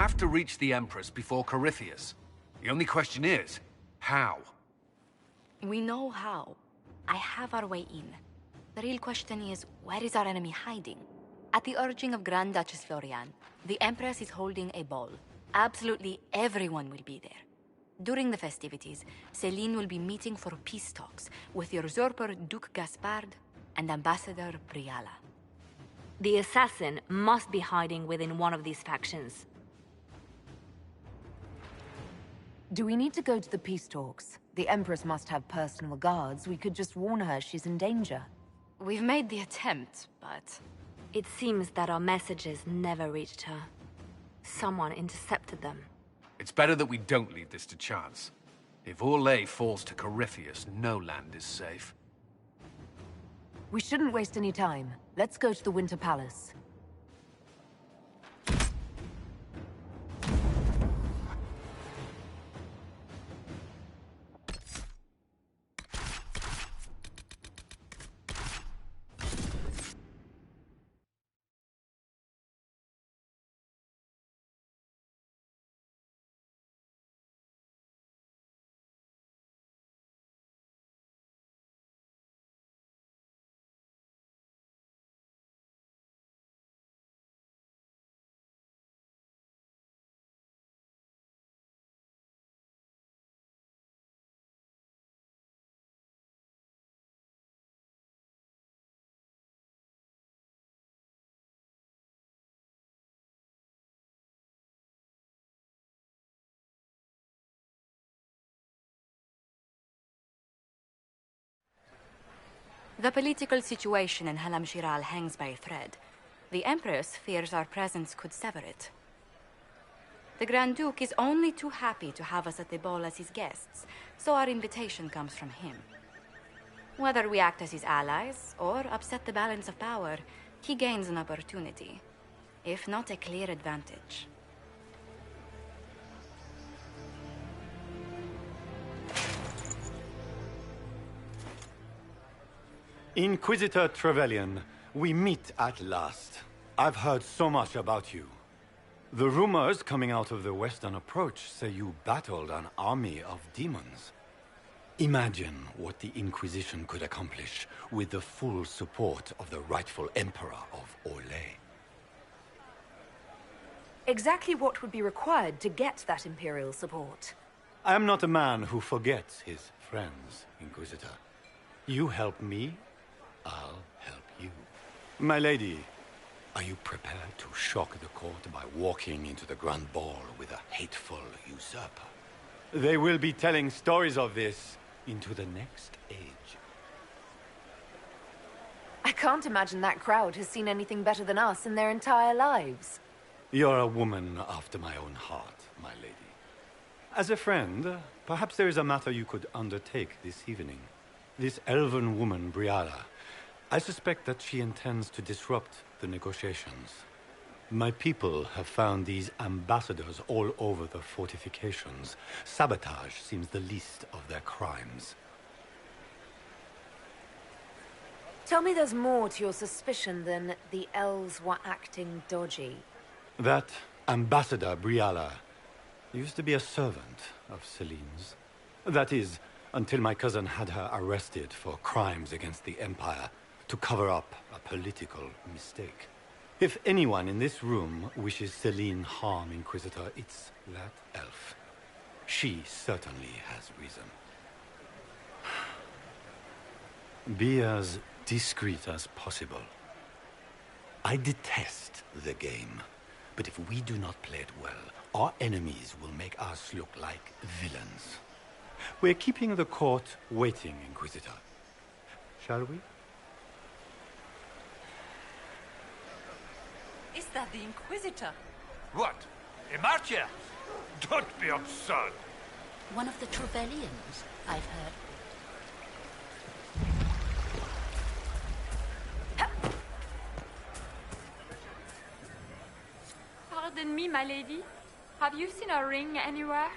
have to reach the Empress before Corypheus. The only question is, how? We know how. I have our way in. The real question is, where is our enemy hiding? At the urging of Grand Duchess Florian, the Empress is holding a ball. Absolutely everyone will be there. During the festivities, Céline will be meeting for peace talks with the usurper Duke Gaspard and Ambassador Briala. The assassin must be hiding within one of these factions. Do we need to go to the peace talks? The Empress must have personal guards. We could just warn her she's in danger. We've made the attempt, but... It seems that our messages never reached her. Someone intercepted them. It's better that we don't leave this to chance. If Orlais falls to Corypheus, no land is safe. We shouldn't waste any time. Let's go to the Winter Palace. The political situation in Halam Shiral hangs by a thread. The Empress fears our presence could sever it. The Grand Duke is only too happy to have us at the ball as his guests, so our invitation comes from him. Whether we act as his allies or upset the balance of power, he gains an opportunity, if not a clear advantage. Inquisitor Trevelyan, we meet at last. I've heard so much about you. The rumors coming out of the Western Approach say you battled an army of demons. Imagine what the Inquisition could accomplish with the full support of the rightful Emperor of Orlais. Exactly what would be required to get that Imperial support? I am not a man who forgets his friends, Inquisitor. You help me, I'll help you. My lady, are you prepared to shock the court by walking into the Grand Ball with a hateful usurper? They will be telling stories of this into the next age. I can't imagine that crowd has seen anything better than us in their entire lives. You're a woman after my own heart, my lady. As a friend, perhaps there is a matter you could undertake this evening. This elven woman, Briala, I suspect that she intends to disrupt the negotiations. My people have found these ambassadors all over the fortifications. Sabotage seems the least of their crimes. Tell me there's more to your suspicion than the elves were acting dodgy. That Ambassador Briala used to be a servant of Céline's. That is, until my cousin had her arrested for crimes against the Empire to cover up a political mistake. If anyone in this room wishes Céline harm, Inquisitor, it's that elf. She certainly has reason. Be as discreet as possible. I detest the game, but if we do not play it well, our enemies will make us look like villains. We're keeping the court waiting, Inquisitor. Shall we? Is that the Inquisitor? What? A martyr? Don't be absurd. One of the Trevelyan's, I've heard. Pardon me, my lady. Have you seen a ring anywhere?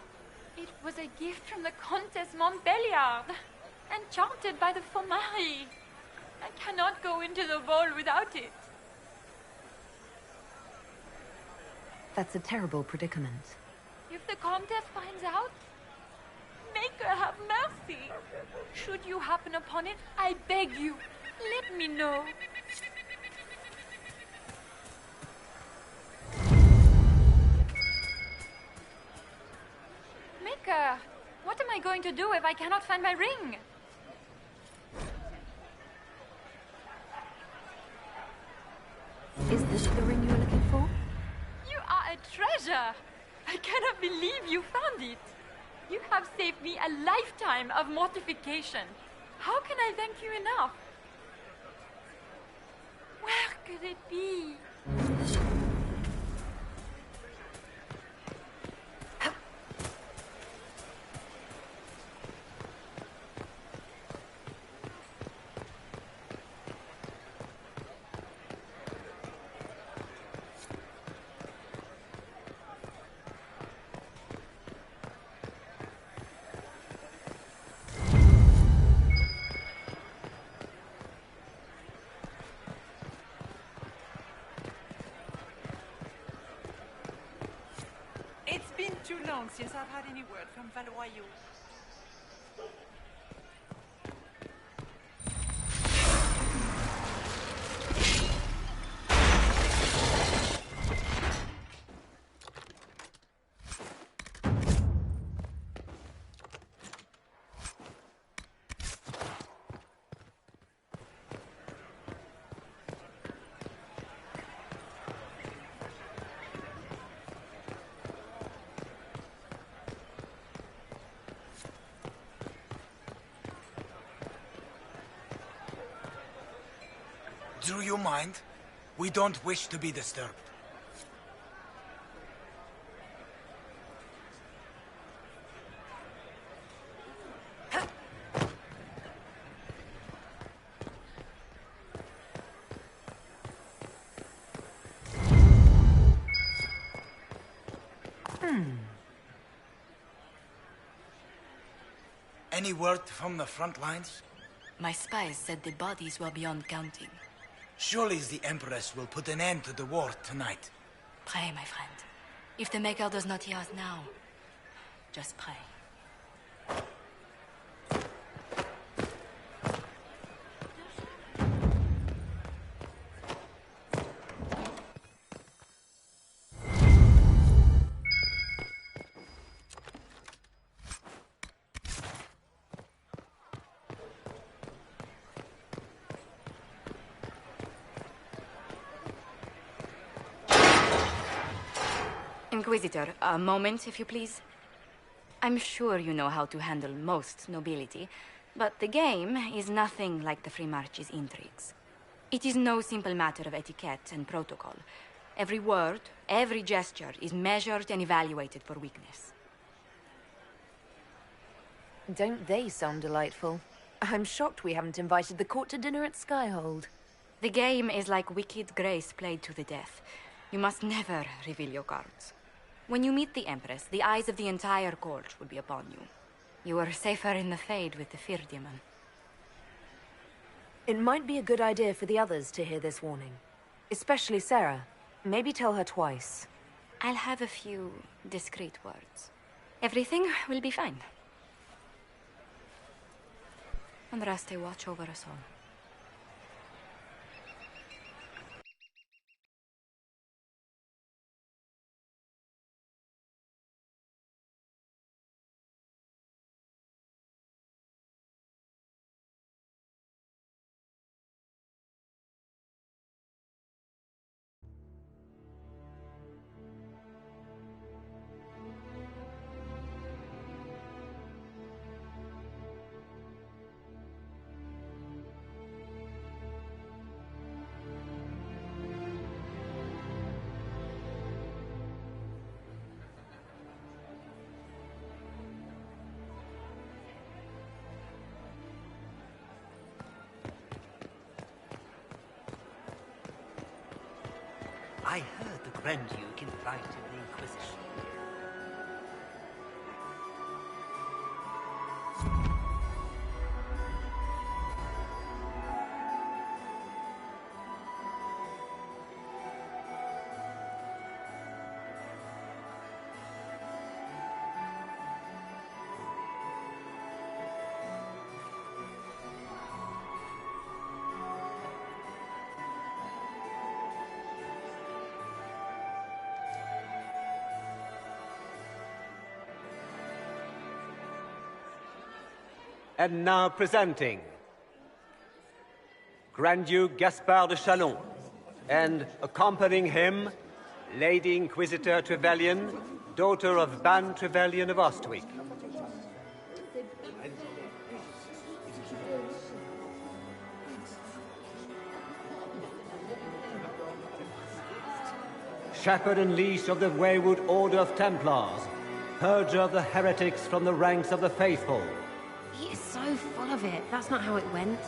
It was a gift from the Comtesse Montbéliard, enchanted by the Fomari. I cannot go into the ball without it. That's a terrible predicament. If the Comtesse finds out, make her have mercy. Should you happen upon it, I beg you, let me know. Maker, what am I going to do if I cannot find my ring? Is this the ring you were looking for? You are a treasure! I cannot believe you found it. You have saved me a lifetime of mortification. How can I thank you enough? Where could it be? It's been too long since I've had any word from Valois. Do you mind? We don't wish to be disturbed. Any word from the front lines? My spies said the bodies were beyond counting. Surely the Empress will put an end to the war tonight. Pray, my friend. If the Maker does not hear us now, just pray. Inquisitor, a moment, if you please. I'm sure you know how to handle most nobility, but the game is nothing like the Free March's intrigues. It is no simple matter of etiquette and protocol. Every word, every gesture is measured and evaluated for weakness. Don't they sound delightful? I'm shocked we haven't invited the court to dinner at Skyhold. The game is like Wicked Grace played to the death. You must never reveal your cards. When you meet the Empress, the eyes of the entire court will be upon you. You are safer in the Fade with the Fear Demon. It might be a good idea for the others to hear this warning. Especially Sarah. Maybe tell her twice. I'll have a few discreet words. Everything will be fine. Andraste, watch over us all. I heard the Grand Duke invited the Inquisition. And now presenting Grand Duke Gaspard de Chalon, and accompanying him, Lady Inquisitor Trevelyan, daughter of Ban Trevelyan of Ostwick. Shepherd and leash of the Wayward Order of Templars, purger of the heretics from the ranks of the faithful. He is so full of it. That's not how it went.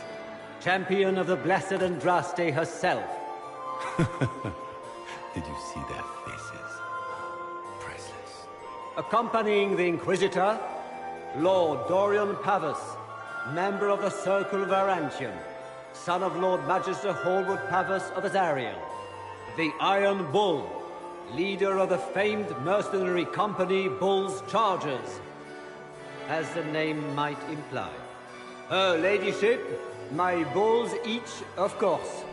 Champion of the Blessed Andraste herself. Did you see their faces? Priceless. Accompanying the Inquisitor, Lord Dorian Pavus, member of the Circle of Arantium, son of Lord Magister Hallward Pavus of Azariel, the Iron Bull, leader of the famed mercenary company Bull's Chargers, as the name might imply. Her ladyship, my bulls each, of course.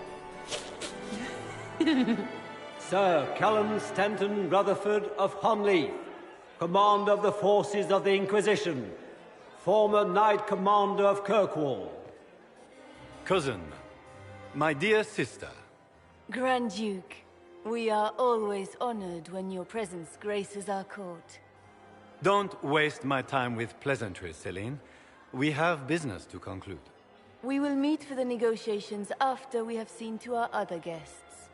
Sir Callum Stanton Rutherford of Honleith, commander of the forces of the Inquisition, former Knight Commander of Kirkwall. Cousin, my dear sister. Grand Duke, we are always honored when your presence graces our court. Don't waste my time with pleasantries, Celine. We have business to conclude. We will meet for the negotiations after we have seen to our other guests.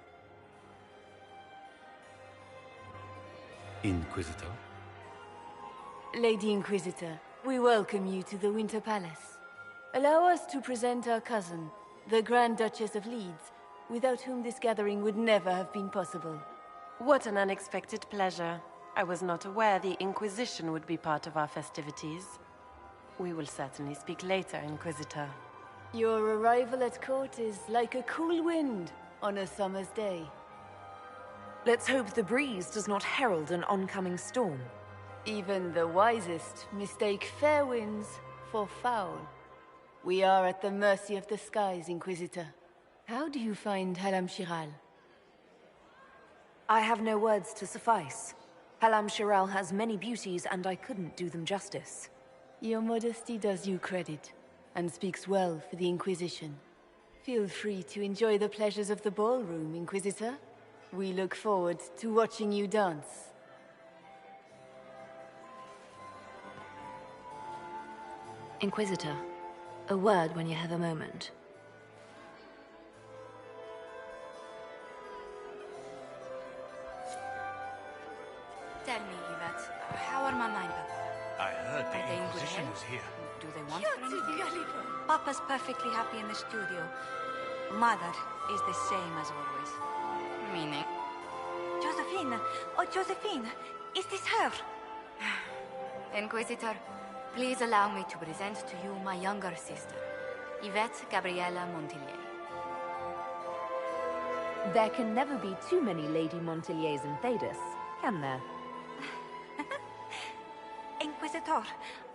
Inquisitor? Lady Inquisitor, we welcome you to the Winter Palace. Allow us to present our cousin, the Grand Duchess of Leeds, without whom this gathering would never have been possible. What an unexpected pleasure. I was not aware the Inquisition would be part of our festivities. We will certainly speak later, Inquisitor. Your arrival at court is like a cool wind on a summer's day. Let's hope the breeze does not herald an oncoming storm. Even the wisest mistake fair winds for foul. We are at the mercy of the skies, Inquisitor. How do you find Halam Shiral? I have no words to suffice. Halam Shiral has many beauties, and I couldn't do them justice. Your modesty does you credit, and speaks well for the Inquisition. Feel free to enjoy the pleasures of the ballroom, Inquisitor. We look forward to watching you dance. Inquisitor, a word when you have a moment. Tell me, Yvette, how are Mama and Papa? I heard the Are they in good Inquisition health? was here. Do they want for anything? Papa's perfectly happy in the studio. Mother is the same as always. Meaning? Josephine! Oh, Josephine! Is this her? Inquisitor, please allow me to present to you my younger sister, Yvette Gabriella Montillier. There can never be too many Lady Montilliers in Thedas, can there? Inquisitor,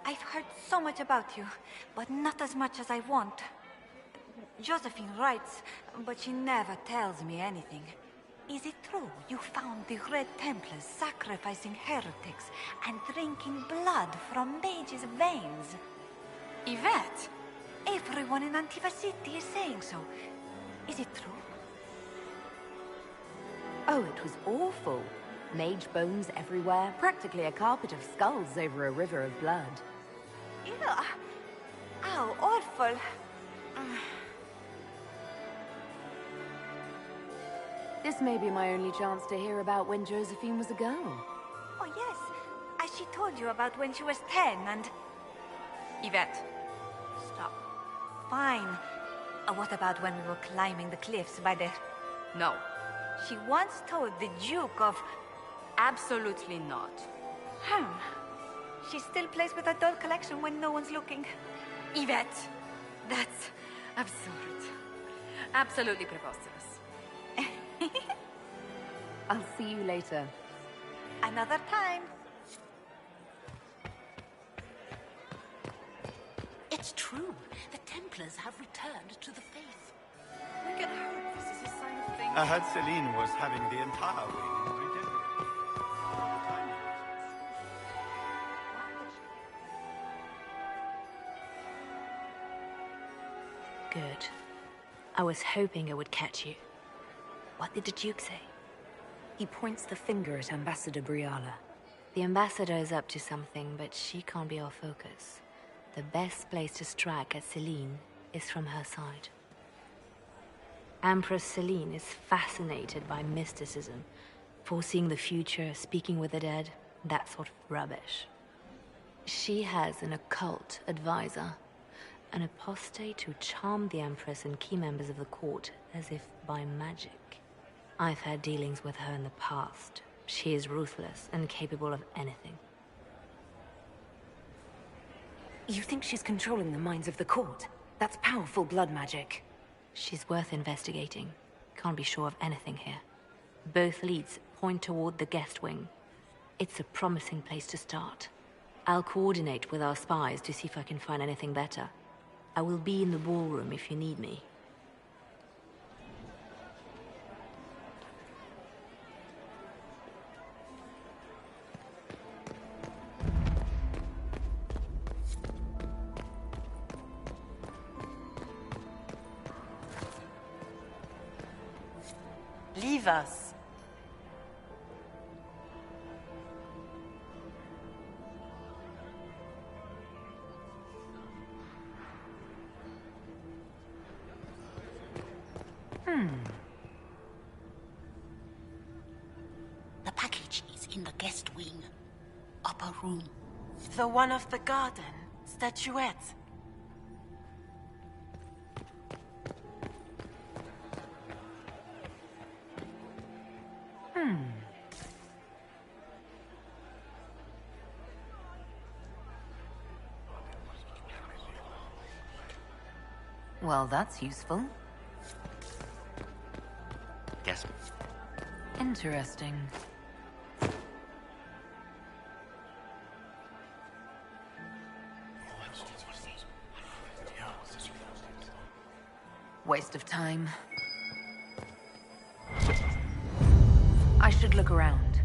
I've heard so much about you, but not as much as I want. Josephine writes, but she never tells me anything. Is it true you found the Red Templars sacrificing heretics and drinking blood from mages' veins? Yvette? Everyone in Antiva City is saying so. Is it true? Oh, it was awful. Mage bones everywhere, practically a carpet of skulls over a river of blood. Ew. How awful. This may be my only chance to hear about when Josephine was a girl. Oh, yes. As she told you about when she was 10 and... Yvette, stop. Fine. What about when we were climbing the cliffs by the... No. She once told the Duke of... Absolutely not. She still plays with her doll collection when no one's looking. Yvette, that's absurd. Absolutely preposterous. I'll see you later. Another time. It's true. The Templars have returned to the faith. We can hope this is a sign of things. I heard Celine was having the entire wing redecorated. I was hoping it would catch you. What did the Duke say? He points the finger at Ambassador Briala. The Ambassador is up to something, but she can't be our focus. The best place to strike at Celine is from her side. Empress Celine is fascinated by mysticism, foreseeing the future, speaking with the dead, that sort of rubbish. She has an occult advisor, an apostate who charmed the Empress and key members of the court as if by magic. I've had dealings with her in the past. She is ruthless and capable of anything. You think she's controlling the minds of the court? That's powerful blood magic. She's worth investigating. Can't be sure of anything here. Both leads point toward the guest wing. It's a promising place to start. I'll coordinate with our spies to see if I can find anything better. I will be in the ballroom if you need me. Leave us. The package is in the guest wing. Upper room. The one of the garden. Statuette. Well, that's useful. Guess. Interesting. Waste of time. I should look around.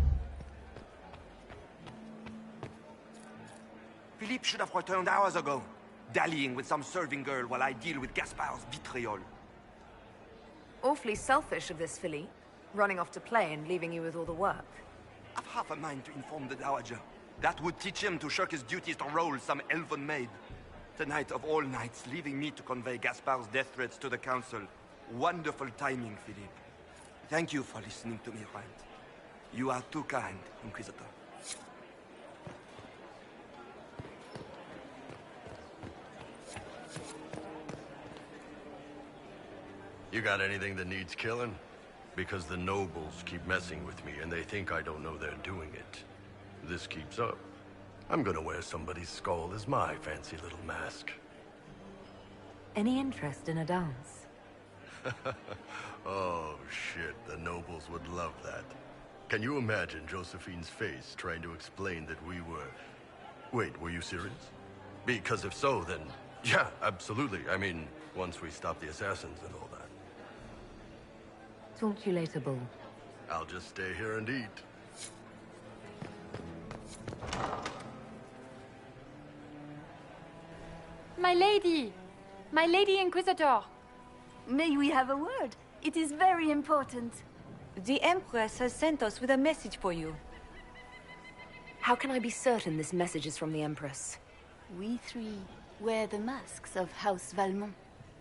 Philippe should have returned hours ago, dallying with some serving girl while I deal with Gaspard's vitriol. Awfully selfish of this Philippe, running off to play and leaving you with all the work. I've half a mind to inform the Dowager. That would teach him to shirk his duties to roll some elven maid. Tonight of all nights, leaving me to convey Gaspard's death threats to the Council. Wonderful timing, Philippe. Thank you for listening to me rant. You are too kind, Inquisitor. You got anything that needs killing? Because the nobles keep messing with me, and they think I don't know they're doing it. This keeps up, I'm gonna wear somebody's skull as my fancy little mask. Any interest in a dance? Oh, shit, the nobles would love that. Can you imagine Josephine's face trying to explain that we were... Wait, were you serious? Because if so, then... Yeah, absolutely. I mean, once we stop the assassins and all that. Talk to you later, Bull. I'll just stay here and eat. My lady! My lady Inquisitor! May we have a word? It is very important. The Empress has sent us with a message for you. How can I be certain this message is from the Empress? We three wear the masks of House Valmont.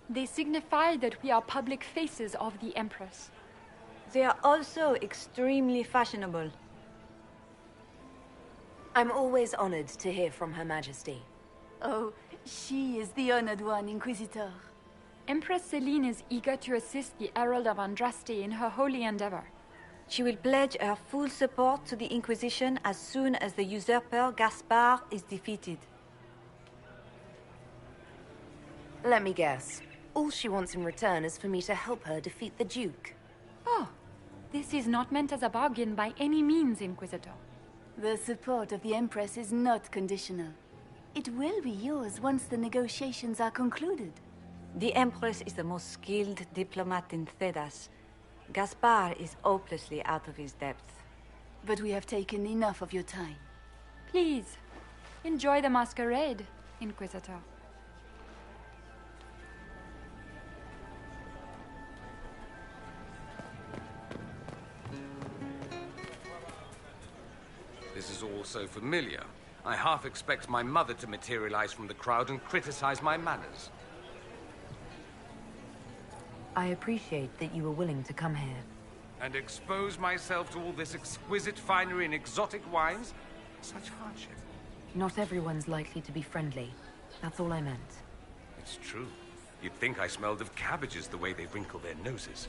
They signify that we are public faces of the Empress. They are also extremely fashionable. I'm always honored to hear from Her Majesty. Oh, she is the honored one, Inquisitor. Empress Celine is eager to assist the Herald of Andraste in her holy endeavor. She will pledge her full support to the Inquisition as soon as the usurper Gaspard is defeated. Let me guess. All she wants in return is for me to help her defeat the Duke. Oh, this is not meant as a bargain by any means, Inquisitor. The support of the Empress is not conditional. It will be yours once the negotiations are concluded. The Empress is the most skilled diplomat in Thedas. Gaspard is hopelessly out of his depth. But we have taken enough of your time. Please, enjoy the masquerade, Inquisitor. this is all so familiar. I half expect my mother to materialize from the crowd and criticize my manners. I appreciate that you were willing to come here. And expose myself to all this exquisite finery and exotic wines? Such hardship. Not everyone's likely to be friendly. That's all I meant. It's true. You'd think I smelled of cabbages the way they wrinkle their noses.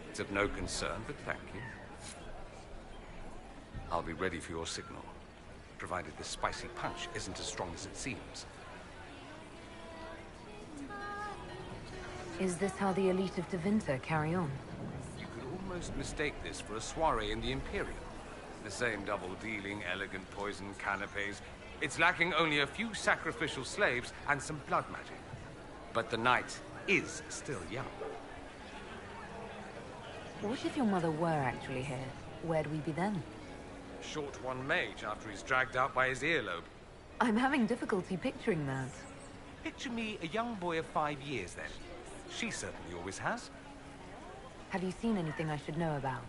It's of no concern, but thank you. I'll be ready for your signal, provided the spicy punch isn't as strong as it seems. Is this how the elite of Tevinter carry on? You could almost mistake this for a soiree in the Imperium. The same double-dealing, elegant poison canapes. It's lacking only a few sacrificial slaves and some blood magic. But the night is still young. What if your mother were actually here? Where'd we be then? Short one mage after he's dragged out by his earlobe. I'm having difficulty picturing that. Picture me a young boy of 5 years then. She certainly always has. Have you seen anything I should know about?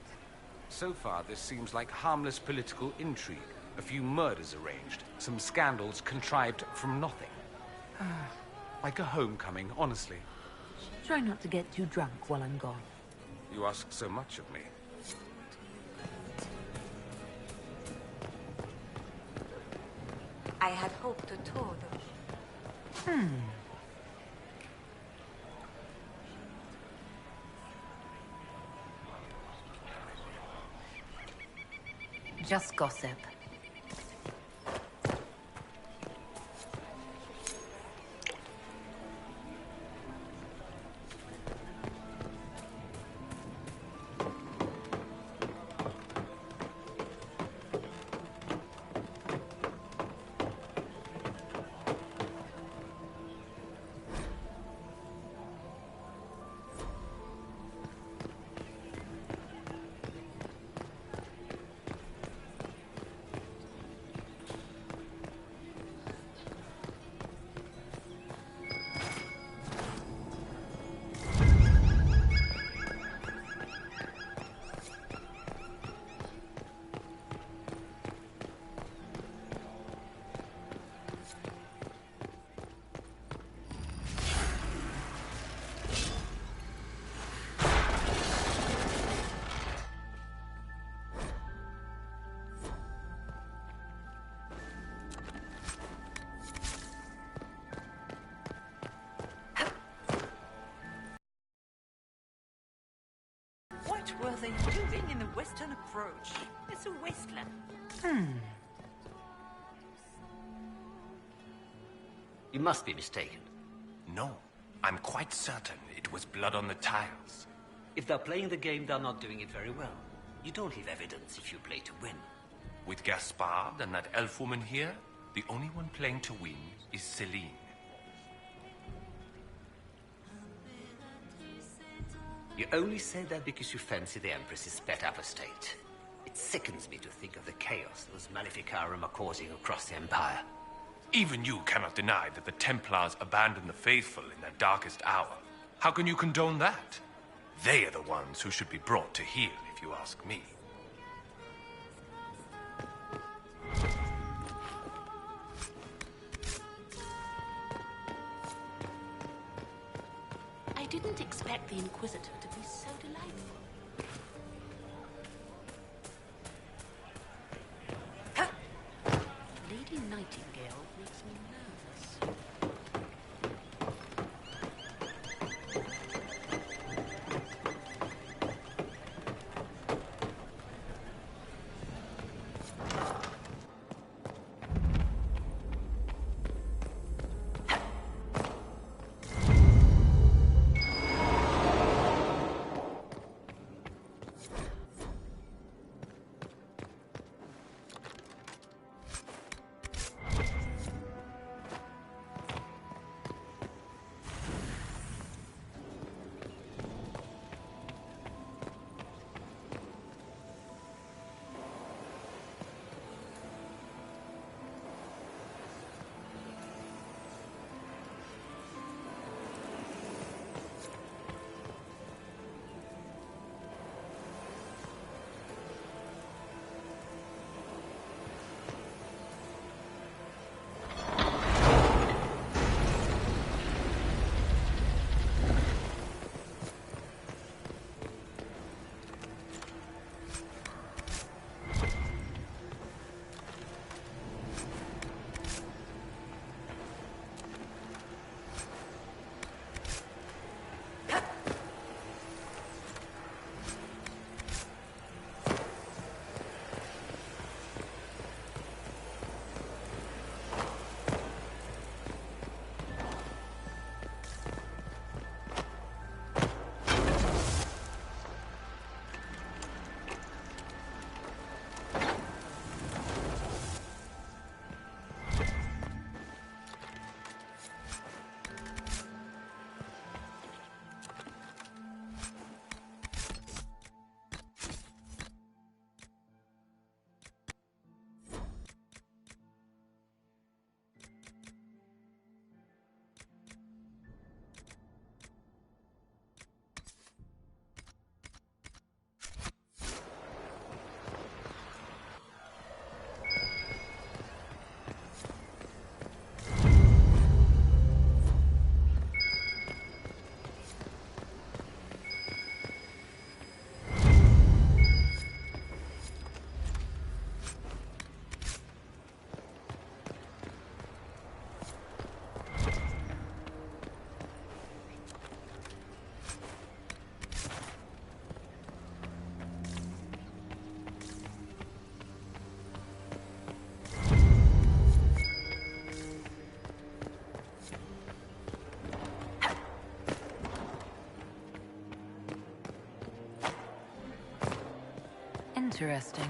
So far, this seems like harmless political intrigue. A few murders arranged, some scandals contrived from nothing. Like a homecoming, honestly. Try not to get too drunk while I'm gone. You ask so much of me. I had hoped to tour them. Just gossip. What were they doing in the western approach? It's a wasteland. You must be mistaken. No, I'm quite certain it was blood on the tiles. If they're playing the game, they're not doing it very well. You don't leave evidence if you play to win. With Gaspard and that elf woman here, the only one playing to win is Celine. You only say that because you fancy the Empress's pet apostate. It sickens me to think of the chaos those Maleficarum are causing across the Empire. Even you cannot deny that the Templars abandoned the faithful in their darkest hour. How can you condone that? They are the ones who should be brought to heel, if you ask me. I didn't expect the Inquisitor to be so delightful. Lady Nightingale makes me nervous. Interesting.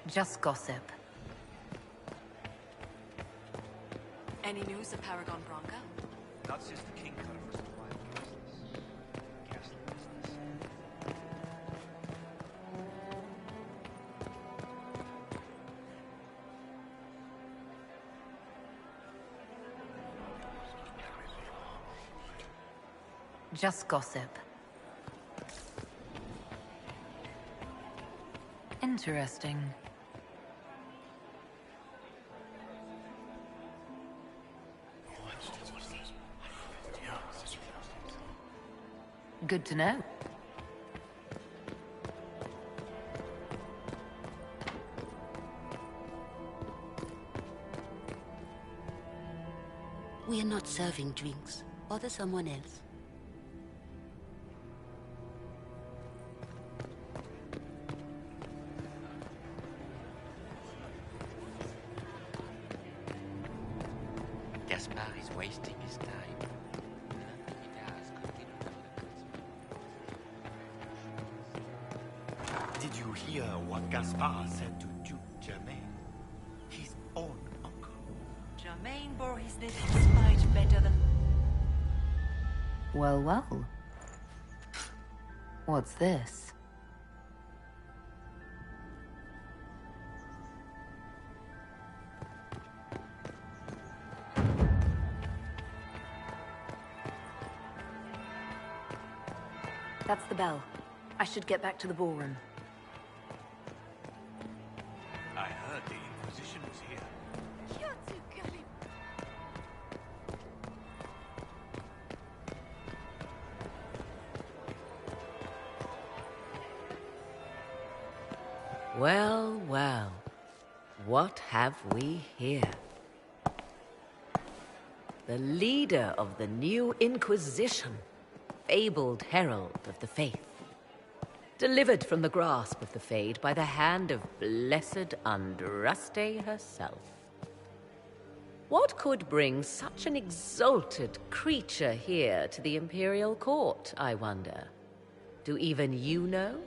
Just gossip. Any news of Paragon Bronca? Not since the king cut off his wild castle business. Just gossip. Interesting. Good to know. We are not serving drinks. Bother someone else. Gaspar is wasting his time. Did you hear what Gaspar said to Duke Germain? His own uncle. Germain bore his little spite better than... Well, well. What's this? That's the bell. I should get back to the ballroom. I heard the Inquisition was here. You're too gullible. Well, well. What have we here? The leader of the new Inquisition, fabled herald of the faith. Delivered from the grasp of the Fade by the hand of blessed Andraste herself. What could bring such an exalted creature here to the Imperial Court, I wonder? Do even you know?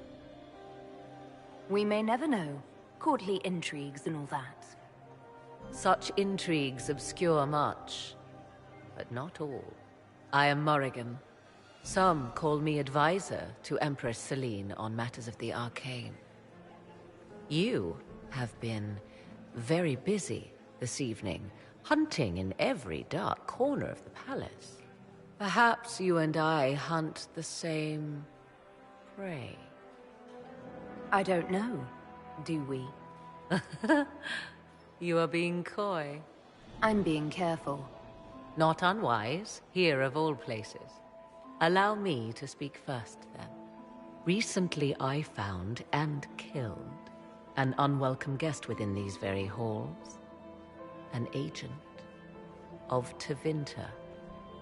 We may never know. Courtly intrigues and all that. Such intrigues obscure much, but not all. I am Morrigan. Some call me advisor to Empress Celine on matters of the arcane. You have been very busy this evening, hunting in every dark corner of the palace. Perhaps you and I hunt the same prey. I don't know. Do we? You are being coy. I'm being careful. Not unwise, here of all places. Allow me to speak first, then. Recently I found and killed an unwelcome guest within these very halls. An agent of Tevinter.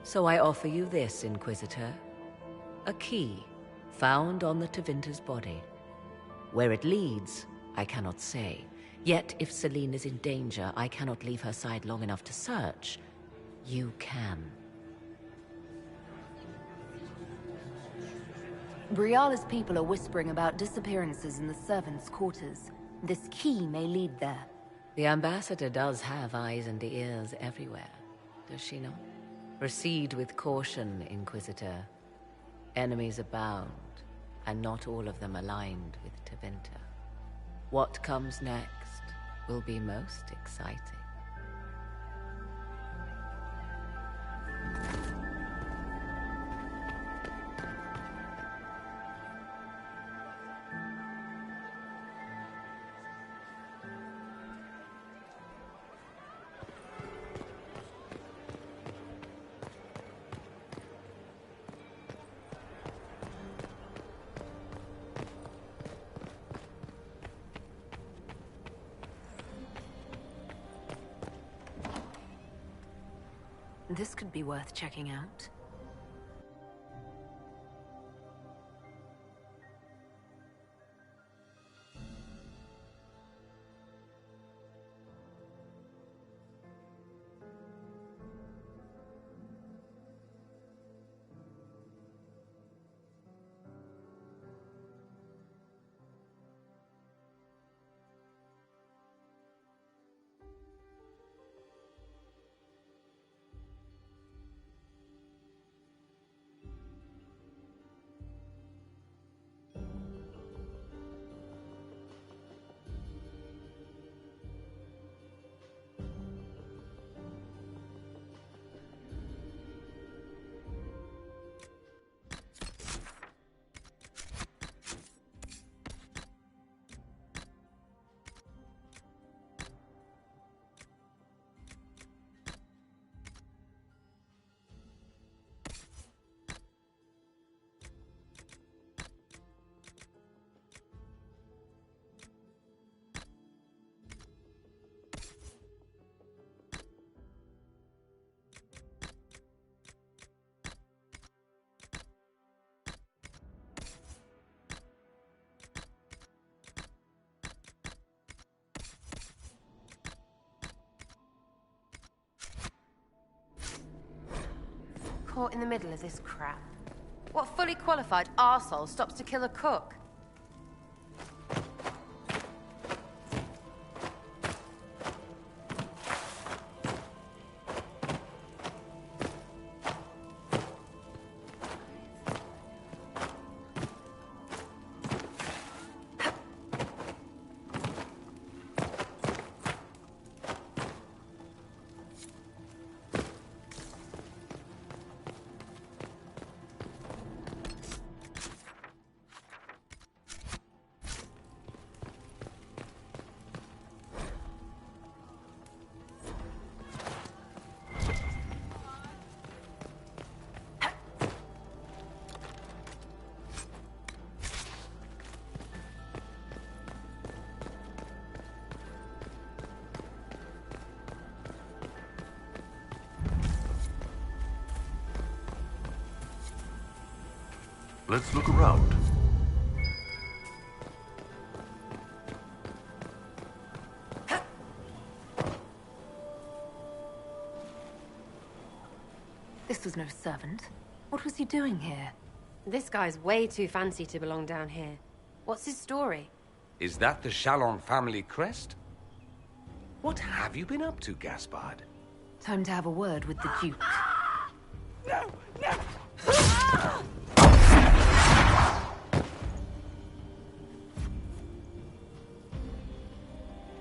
So I offer you this, Inquisitor. A key found on the Tevinter's body. Where it leads, I cannot say. Yet if Celine is in danger, I cannot leave her side long enough to search. You can. Briala's people are whispering about disappearances in the servants' quarters. This key may lead there. The ambassador does have eyes and ears everywhere, does she not? Proceed with caution, Inquisitor. Enemies abound, and not all of them aligned with Tevinter. What comes next will be most exciting. This could be worth checking out. caught in the middle of this crap? What fully qualified arsehole stops to kill a cook? Let's look around. This was no servant. What was he doing here? This guy's way too fancy to belong down here. What's his story? Is that the Chalon family crest? What have you been up to, Gaspard? Time to have a word with the Duke. No! No!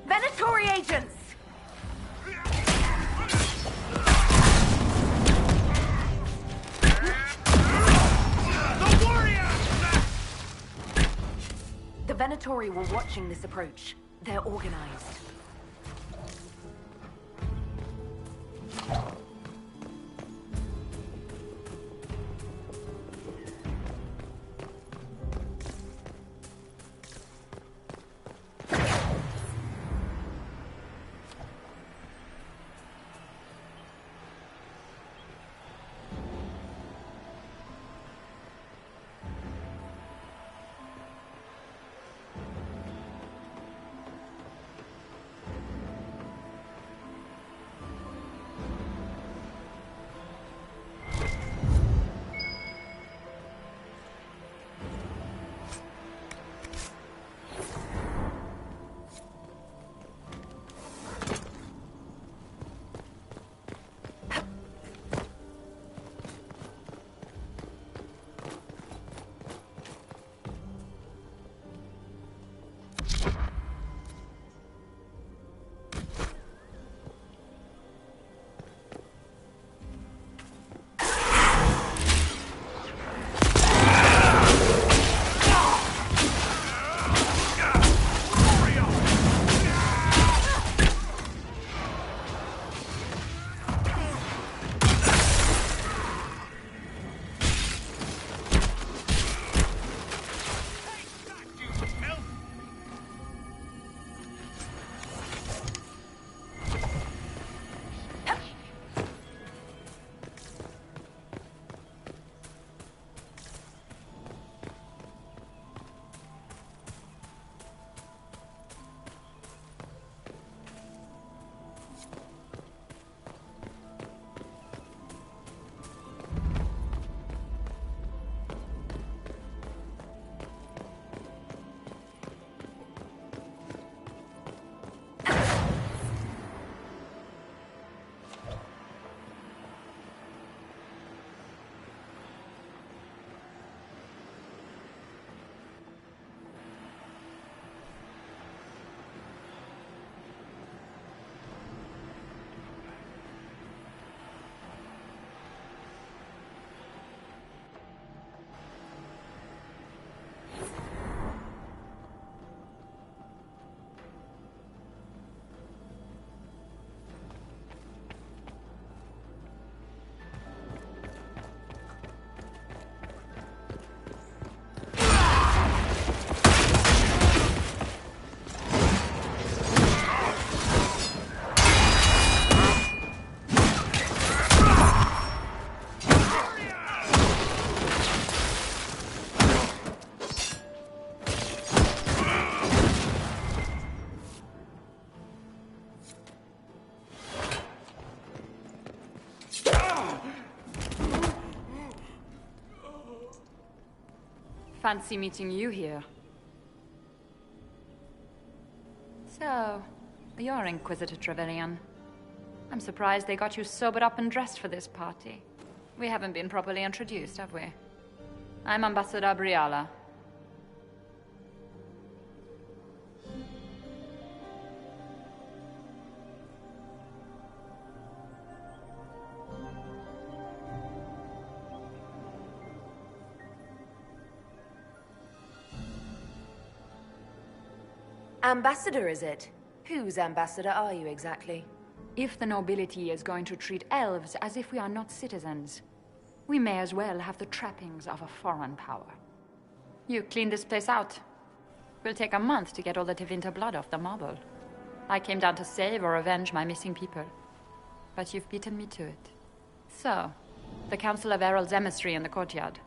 Venatory agents! The warrior! The Venatory were watching this approach. They're organized. fancy meeting you here. So, you're Inquisitor Trevelyan. I'm surprised they got you sobered up and dressed for this party. We haven't been properly introduced, have we? I'm Ambassador Briala. Ambassador, is it? Whose ambassador are you exactly? If the nobility is going to treat elves as if we are not citizens, we may as well have the trappings of a foreign power. You clean this place out. Will take a month to get all the Tevinter blood off the marble. I came down to save or avenge my missing people. But you've beaten me to it. So, the Council of Herald's emissary in the courtyard.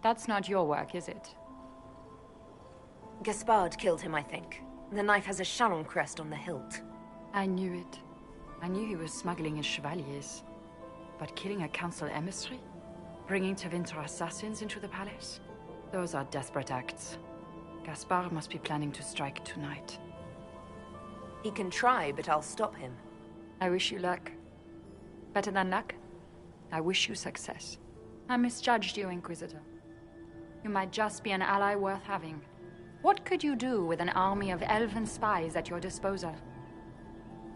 That's not your work, is it? Gaspard killed him, I think. The knife has a Charon crest on the hilt. I knew it. I knew he was smuggling his chevaliers. But killing a council emissary? Bringing Tevinter assassins into the palace? Those are desperate acts. Gaspard must be planning to strike tonight. He can try, but I'll stop him. I wish you luck. Better than luck? I wish you success. I misjudged you, Inquisitor. You might just be an ally worth having. What could you do with an army of elven spies at your disposal?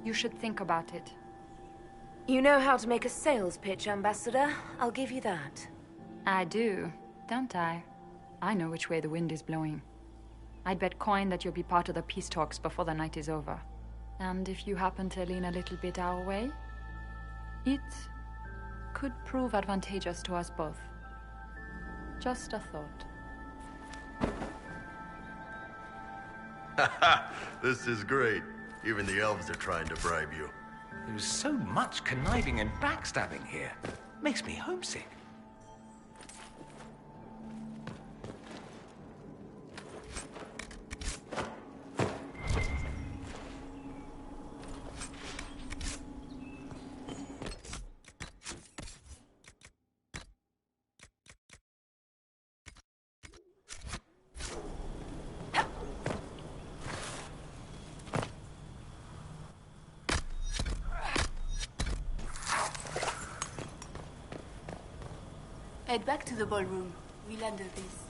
You should think about it. You know how to make a sales pitch, Ambassador. I'll give you that. I do, don't I? I know which way the wind is blowing. I'd bet coin that you'll be part of the peace talks before the night is over. And if you happen to lean a little bit our way, it could prove advantageous to us both. Just a thought. This is great. Even the elves are trying to bribe you. There's so much conniving and backstabbing here. Makes me homesick. Head back to the ballroom. We'll handle this.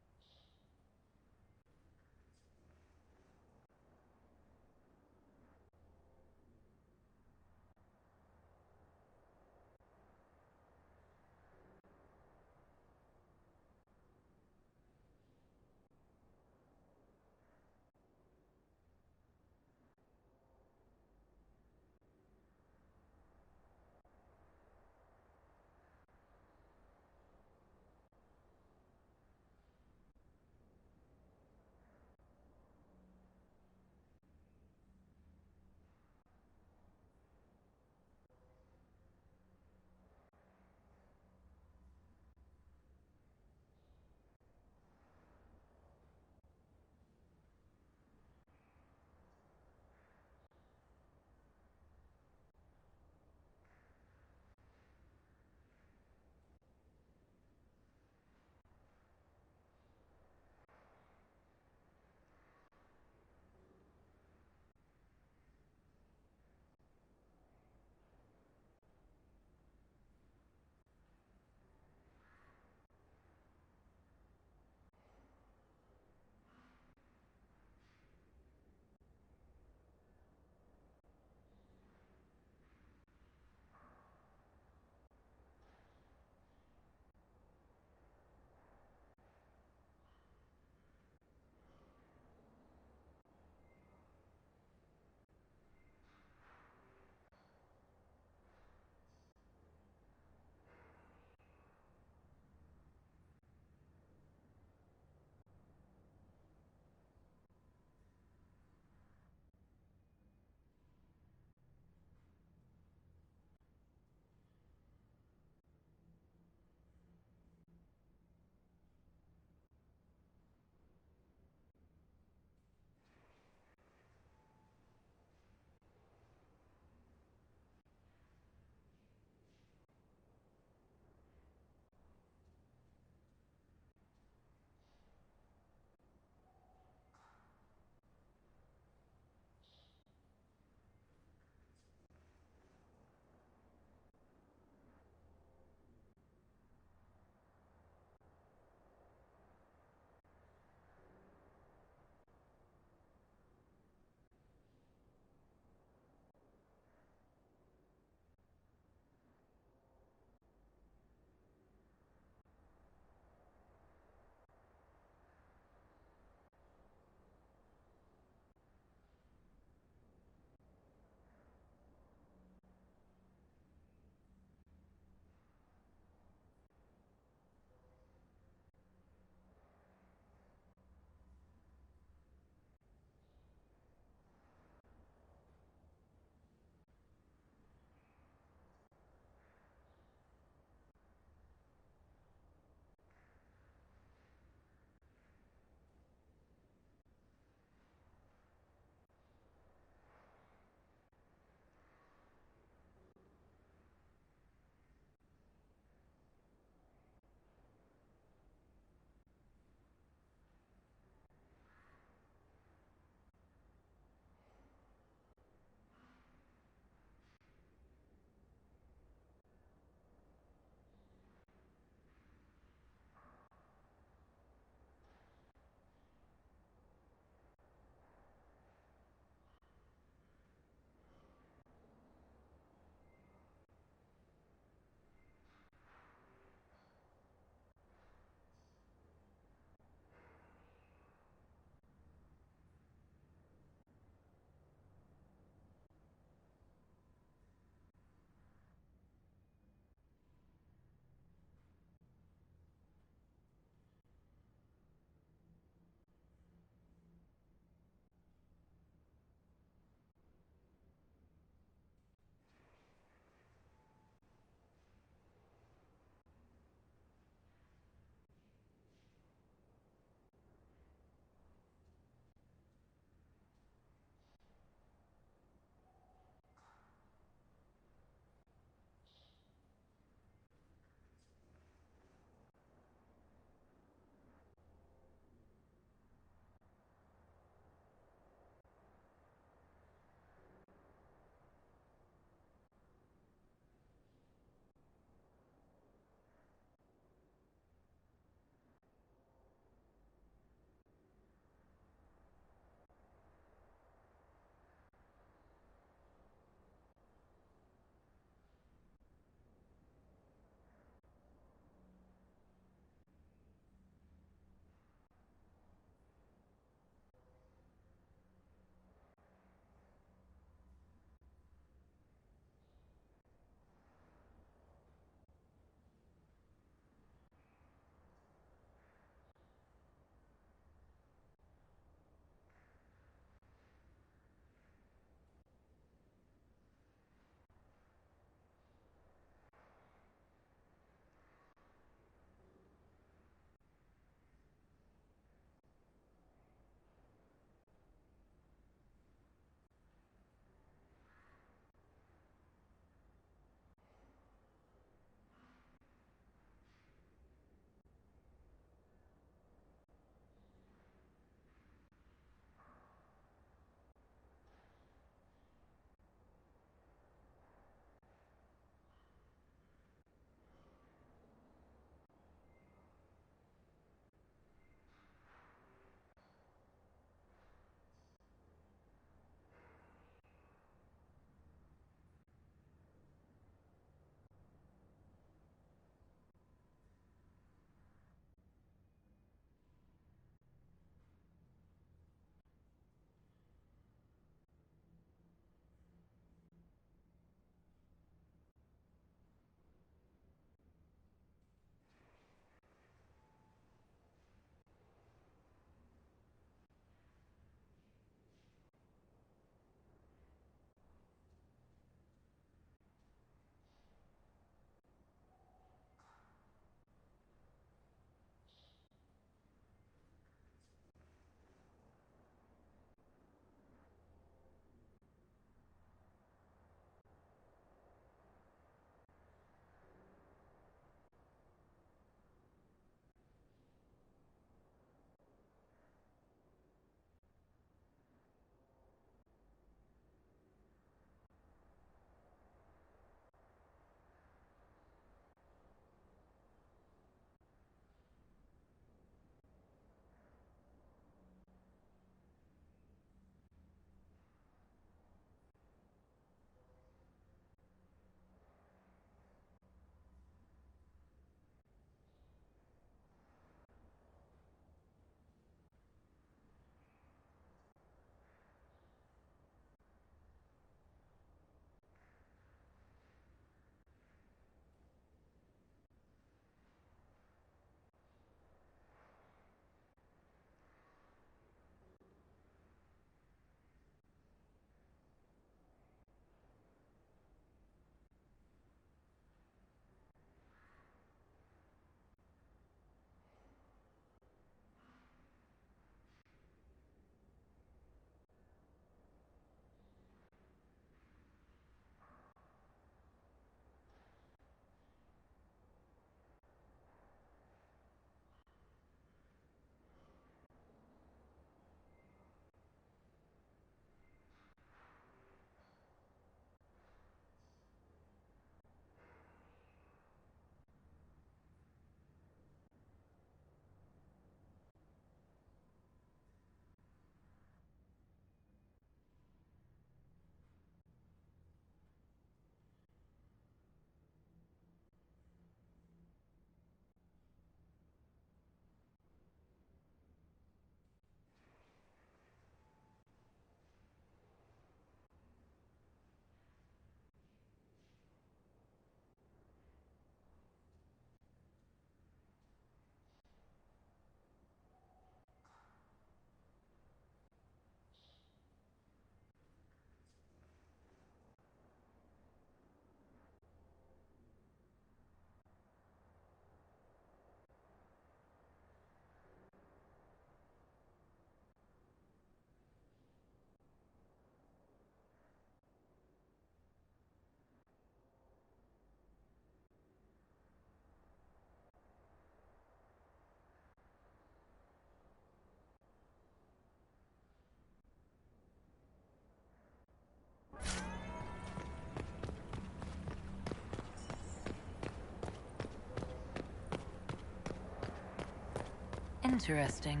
Interesting.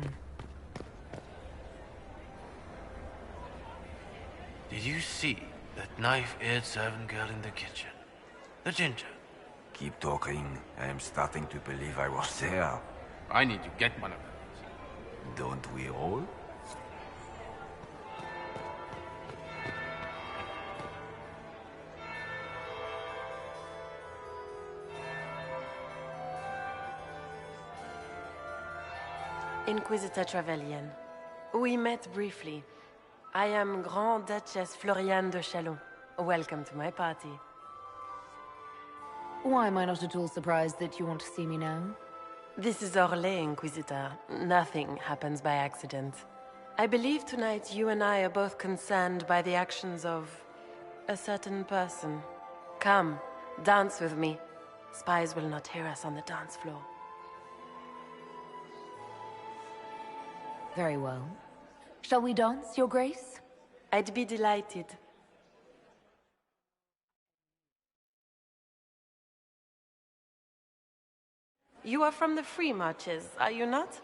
Did you see that knife-eared servant girl in the kitchen? The ginger. Keep talking. I am starting to believe I was there. I need to get one of those. Don't we all? Inquisitor Trevelyan. We met briefly. I am Grand Duchess Floriane de Chalon. Welcome to my party. Why am I not at all surprised that you want to see me now? This is Orlais, Inquisitor. Nothing happens by accident. I believe tonight you and I are both concerned by the actions of a certain person. Come, dance with me. Spies will not hear us on the dance floor. Very well. Shall we dance, Your Grace? I'd be delighted. You are from the Free Marches, are you not?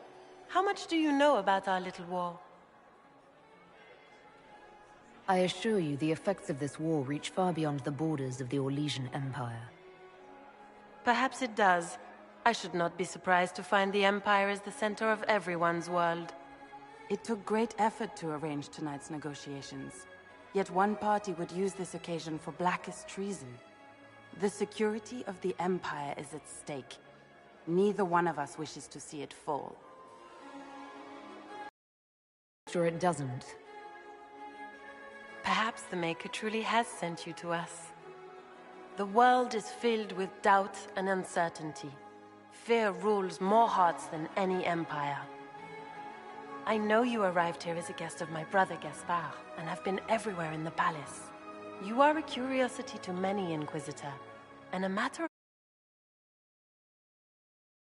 How much do you know about our little war? I assure you, the effects of this war reach far beyond the borders of the Orlesian Empire. Perhaps it does. I should not be surprised to find the Empire is the center of everyone's world. It took great effort to arrange tonight's negotiations. Yet one party would use this occasion for blackest treason. The security of the Empire is at stake. Neither one of us wishes to see it fall. Sure it doesn't. Perhaps the Maker truly has sent you to us. The world is filled with doubt and uncertainty. Fear rules more hearts than any empire. I know you arrived here as a guest of my brother Gaspard, and have been everywhere in the palace. You are a curiosity to many, Inquisitor, and a matter